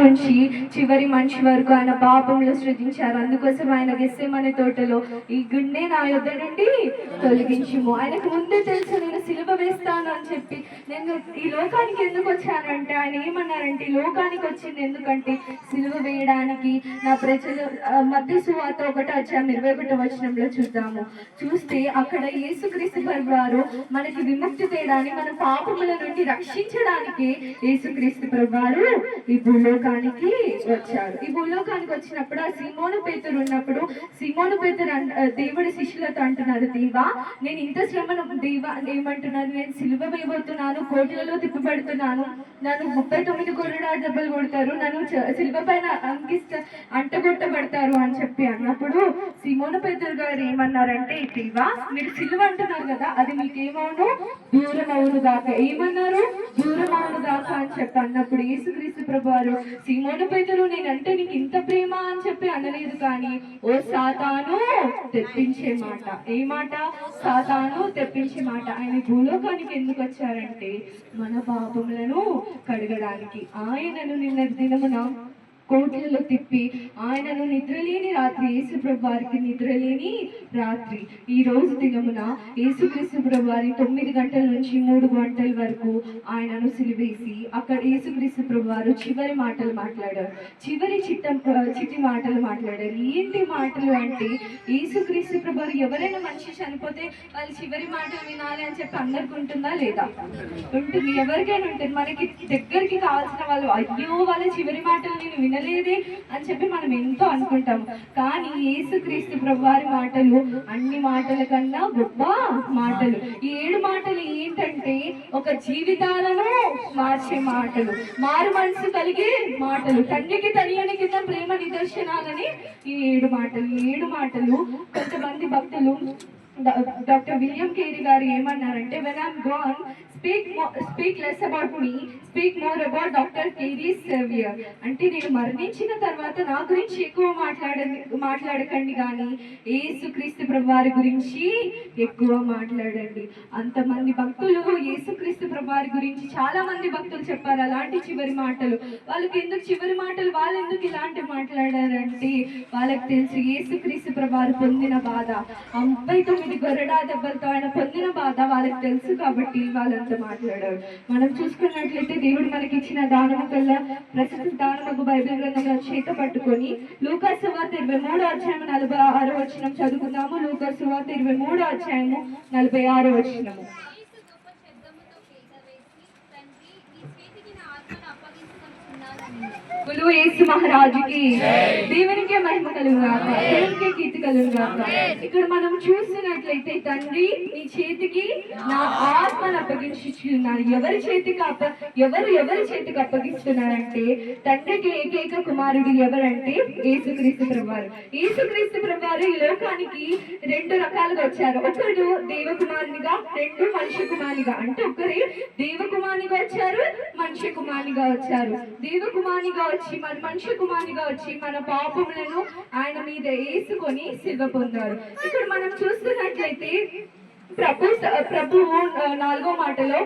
నుంచి చివరి మనిషి వరకు ఆయన పాపంలో సృజించారు. అందుకోసం ఆయన గెత్సేమనే తోటలో ఈ గుండె నా యొద్ద నుండి తొలగించుము. ఆయనకు ముందే తెలుసు నేను సిలువ వేస్తాను అని చెప్పి. నేను ఈ లోకానికి ఎందుకు వచ్చానంటే ఆయన ఏమన్నారంటే ఈ లోకానికి వచ్చింది ఎందుకంటే సిలువ వేయడానికి. నా ప్రజలు మత్తయి సువార్త 1:21 చూస్తే అక్కడ యేసుక్రీస్తు వారు మనకి విముక్తి తేడానికి మన పాపముల నుండి రక్షించడానికి యేసుక్రీస్తు వారు ఈ భూలోకానికి వచ్చారు. ఈ భూలోకానికి వచ్చినప్పుడు ఆ సీమోను పేతురు ఉన్నప్పుడు సీమోను పేతురు దేవుడి శిష్యులతో అంటున్నారు, దేవా నేను ఇంత శ్రమను దేవా ఏమంటున్నారు, నేను సిలువ వేయబోతున్నాను, కోట్లలో తిప్పబడుతున్నాను, నన్ను 39 కొరడా దెబ్బలు కొడతారు, నన్ను సిలువ పైన అంటగొట్టబడతారు అని చెప్పి అన్నప్పుడు సీమోను పేతురు గారు ఏమన్నారంటే, దేవా మీరు సిలువ అంటున్నారు కదా, అది మీకేమవును దూరం అవును దాకా. ఏమన్నారు? దూరం అవును దాకా అని చెప్పి అన్నప్పుడు యేసుక్రీస్తు ప్రభువారు సీమోను పేతురు నేనంటే నీకు ఇంత ప్రేమ అని చెప్పి అనలేదు, కానీ ఓ సాతాను తెప్పించే మాట. ఏ మాట? సాతాను తెప్పించే మాట. ఆయన భూలోకానికి ఎందుకు వచ్చారంటే మన పాపములను కడగడానికి. ఆయనను నిన్న దినమున కోట్లలో తిప్పి ఆయనను నిద్రలేని రాత్రి యేసుప్రభు వారికి నిద్రలేని రాత్రి ఈ రోజు దినమున యేసుక్రీస్తు ప్రభు వారి 9 గంటల నుంచి 3 గంటల వరకు ఆయనను సిలువేసి అక్కడ యేసుక్రీస్తు ప్రభు వారు చివరి మాటలు మాట్లాడారు. చివరి చిట్టి మాటలు మాట్లాడారు. ఏంటి మాటలు అంటే యేసుక్రీస్తు ప్రభు వారు ఎవరైనా మనిషి చనిపోతే వాళ్ళు చివరి మాటలు వినాలి అని చెప్పి అందరికి ఉంటుందా లేదా? ఉంటుంది. ఎవరికైనా ఉంటుంది. మనకి దగ్గరికి కావాల్సిన వాళ్ళు అయ్యో వాళ్ళ చివరి మాటలు నేను వినలేదే అని చెప్పి మనం ఎంతో అనుకుంటాం. కానీ యేసుక్రీస్తు ప్రభువారి మాటలు అన్ని మాటల కన్నా గొప్ప మాటలు. ఈ 7 మాటలు ఏంటంటే ఒక జీవితాలను మార్చే మాటలు, మారు మనసు కలిగే మాటలు, తండ్రికి తనయుని కింద ప్రేమ నిదర్శనాలని ఈ 7 మాటలు. కొంతమంది భక్తులు డాక్టర్ విలియం కేరీ గారు ఏమన్నారంటే, when I'm gone, speak less about me, speak more about doctor caries saviour. అంటే నేను మరణించిన తర్వాత నా గురించి ఎక్కువ మాట్లాడకండి, కానీ యేసుక్రీస్తు ప్రభువారి గురించి ఎక్కువ మాట్లాడండి. అంతమంది భక్తులు యేసుక్రీస్తు ప్రభువారి గురించి చాలా మంది భక్తులు చెప్పారు అలాంటి చివరి మాటలు. వాళ్ళకి ఎందుకు చివరి మాటలు, వాళ్ళు ఎందుకు ఇలాంటి మాట్లాడారంటే వాళ్ళకి తెలుసు యేసుక్రీస్తు ప్రభువారు పొందిన బాధ, 39 గొర్రెడా దెబ్బలతో ఆయన పొందిన బాధ వాళ్ళకి తెలుసు కాబట్టి వాళ్ళంతా మాట్లాడారు. మనం చూసుకున్నట్లయితే దేవుడు మనకి ఇచ్చిన దానము కల్లా ప్రస్తుత దానముకు బైబిల్ గ్రంథంలో చేత పట్టుకొని లూకాసు సువార్త 23:46 చదువుకుందాము. లూకాసు సువార్త 23:46. बोलो యేసు మహారాజుకి దేవునికి మహిమ కలుగుగాక, దేవునికి కీర్తి కలుగుగాక. ఇక్కడ మనం చూసినట్లయితే తండ్రి నీ చేతికి నా ఆత్మను అప్పగించుచున్నాను. ఎవరి చేతికి అప్పగిస్తున్నారంటే తండ్రికి ఏకైక కుమారుడు ఎవరంటే యేసుక్రీస్తు ప్రభువారు. యేసుక్రీస్తు ప్రభువారు ఈ లోకానికి 2 రకాలుగా వచ్చారు. ఒకడు దేవకుమారునిగా, 2 మనిషి కుమారునిగా. అంటే ఒకరి దేవకుమారునిగా వచ్చారు, మనిషి కుమారునిగా వచ్చారు. దేవకుమారునిగా వచ్చి మనిషి కుమారునిగా వచ్చి మన పాపములను ఆయన మీద వేసుకొని సిలువ పొందారు. ఇక్కడ మనం చూస్తున్నట్లయితే ప్రభువు 4వ మాటలో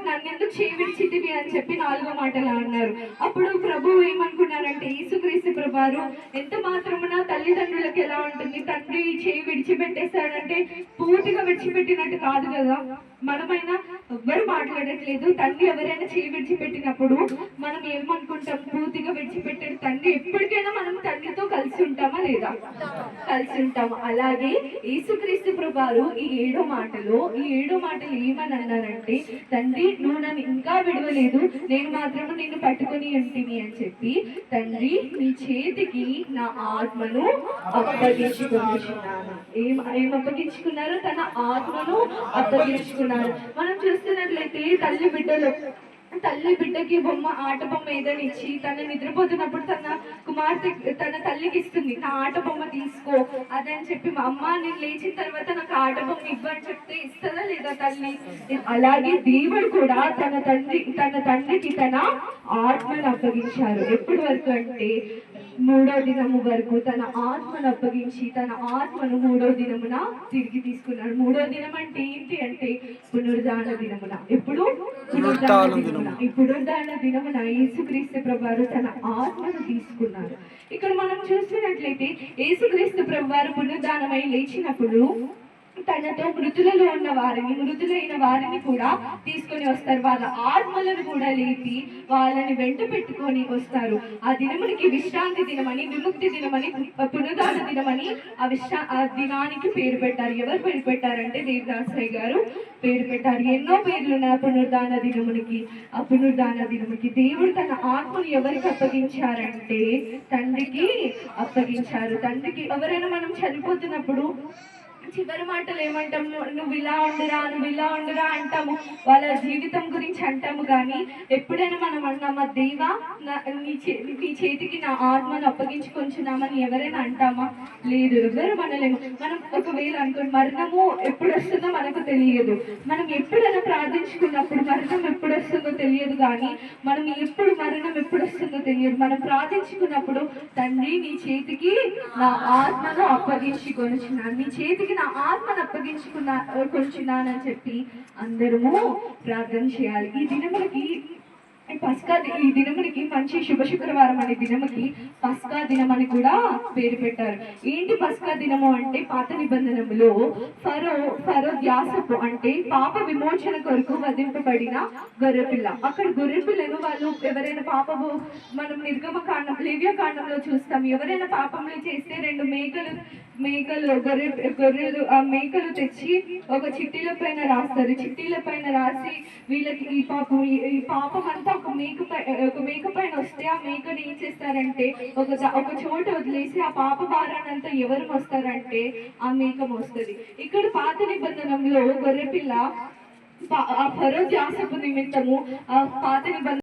నన్నెందుకు చేవిడిచితివి అని చెప్పి 4వ మాటలో అన్నారు. అప్పుడు ప్రభువు ఏమనుకున్నారంటే యేసుక్రీస్తు ప్రభువారు ఎంత మాత్రమున తల్లిదండ్రులకు ఎలా ఉంటుంది, తండ్రి చేయి విడిచిపెట్టేస్తాడంటే పూర్తిగా విడిచిపెట్టినట్టు కాదు కదా. మనమైనా ఎవ్వరు మాట్లాడట్లేదు, తండ్రి ఎవరైనా చేయి విడిచిపెట్టినప్పుడు మనం ఏమనుకుంటాం, పూర్తిగా విడిచిపెట్టాడు తండ్రి, ఎప్పటికైనా మనం తండ్రితో కలిసి ఉంటామా లేదా? కలిసి ఉంటాము. అలాగే యేసుక్రీస్తు ప్రభువారు ఈ 7 మాటలు ఏమని అన్నారంటే, తండ్రి నువ్వు నన్ను ఇంకా విడవలేదు, నేను మాత్రము నిన్ను పట్టుకొని ఉంటుంది అని చెప్పి, తండ్రి నీ చేతికి నా ఆత్మను అప్పగించుకుంటున్నాను. ఏం అప్పగించుకున్నారు? తన ఆత్మను అప్పగించుకున్నారు. మనం చూస్తున్నట్లయితే తల్లి బిడ్డకి ఆట బొమ్మ ఏదని ఇచ్చి తను నిద్రపోతున్నప్పుడు తన తల్లికి ఇస్తుంది, నా ఆట బొమ్మ తీసుకో అదని చెప్పి, మా అమ్మ నేను లేచిన తర్వాత నాకు ఆట బొమ్మ ఇవ్వని చెప్తే ఇస్తుందా లేదా తల్లి? అలాగే దేవుడు కూడా తన తండ్రికి తన ఆత్మను అప్పగించారు. ఎప్పటి వరకు అంటే మూడో దినము వరకు తన ఆత్మను అప్పగించి తన ఆత్మను మూడో దినమున తిరిగి తీసుకున్నాడు. మూడో దినం అంటే ఏంటి అంటే పునరుద్ధాన దినమున. ఎప్పుడు? పునరుద్ధాన దినమున. ఈ పునరుద్ధాన దినమున యేసుక్రీస్తు ప్రభువారు తన ఆత్మను తీసుకున్నారు. ఇక్కడ మనం చూస్తున్నట్లయితే యేసుక్రీస్తు ప్రభువారు పునరుద్ధానమై లేచినప్పుడు తనతో మృతులైన వారిని కూడా తీసుకొని వస్తారు. వాళ్ళ ఆత్మలను కూడా లేపి వాళ్ళని వెంట పెట్టుకొని వస్తారు. ఆ దినమునికి విశ్రాంతి దినమని, విముక్తి దినమని, పునరుద్ధాన దినమని ఆ దినానికి పేరు పెట్టారు. ఎవరు పేరు పెట్టారంటే దేవదాసయ్య గారు పేరు పెట్టారు. ఎన్నో పేర్లు ఉన్నాయి పునరుద్ధాన దినమునికి. ఆ పునరుద్ధాన దినముకి దేవుడు తన ఆత్మను ఎవరికి అప్పగించారంటే తండ్రికి అప్పగించారు. తండ్రికి ఎవరైనా మనం చనిపోతున్నప్పుడు చివరి మాటలు ఏమంటాము? నువ్వు ఇలా ఉండురా అంటాము. వాళ్ళ జీవితం గురించి అంటాము. కానీ ఎప్పుడైనా మనం అన్నామా, దేవా నీ చేతికి నా ఆత్మను అప్పగించుకొంచున్నామని ఎవరైనా అంటామా? లేదు, ఎవరు మనలేము. మనం ఒకవేళ అనుకోండి, మరణము ఎప్పుడు వస్తుందో మనకు తెలియదు. మనం ఎప్పుడైనా ప్రార్థించుకున్నప్పుడు మరణం ఎప్పుడు వస్తుందో తెలియదు. కానీ మరణం ఎప్పుడు వస్తుందో తెలియదు. మనం ప్రార్థించుకున్నప్పుడు తండ్రి నీ చేతికి నా ఆత్మను అప్పగించుకొనుచున్నాను, నీ చేతికి నా ఆత్మను కొంచున్నానని చెప్పి అందరము ప్రార్థన చేయాలి. ఈ దినమునికి మంచి శుభ శుక్రవారం అనే దినముకి పస్కా దినం అని కూడా పేరు పెట్టారు. ఏంటి పస్కా దినము అంటే పాత నిబంధనలో ఫరో ధ్యాసపు అంటే పాప విమోచన కొరకు వధింపబడిన గొర్రెపిల్ల. అక్కడ గొర్రెపిల్లను వాళ్ళు ఎవరైనా పాపము, మనం లేవ్య కాండంలో చూస్తాం, ఎవరైనా పాపములు చేస్తే 2 గొర్రెలు ఆ మేకలు తెచ్చి ఒక చిట్టీల పైన రాస్తారు. చిట్టీల పైన రాసి వీళ్ళకి ఈ పాపం అంతా ఒక మేక పైన వస్తే ఆ మేకను ఏం చేస్తారంటే ఒక చోట వదిలేసి ఆ పాప భారానంతా ఎవరు మోస్తారంటే ఆ మేక మోస్తుంది. ఇక్కడ పాత నిబంధనలో గొర్రెపిల్ల ఆ ఫరో ధ్యాసపు నిమిత్తము ఆ పాత నిబంధన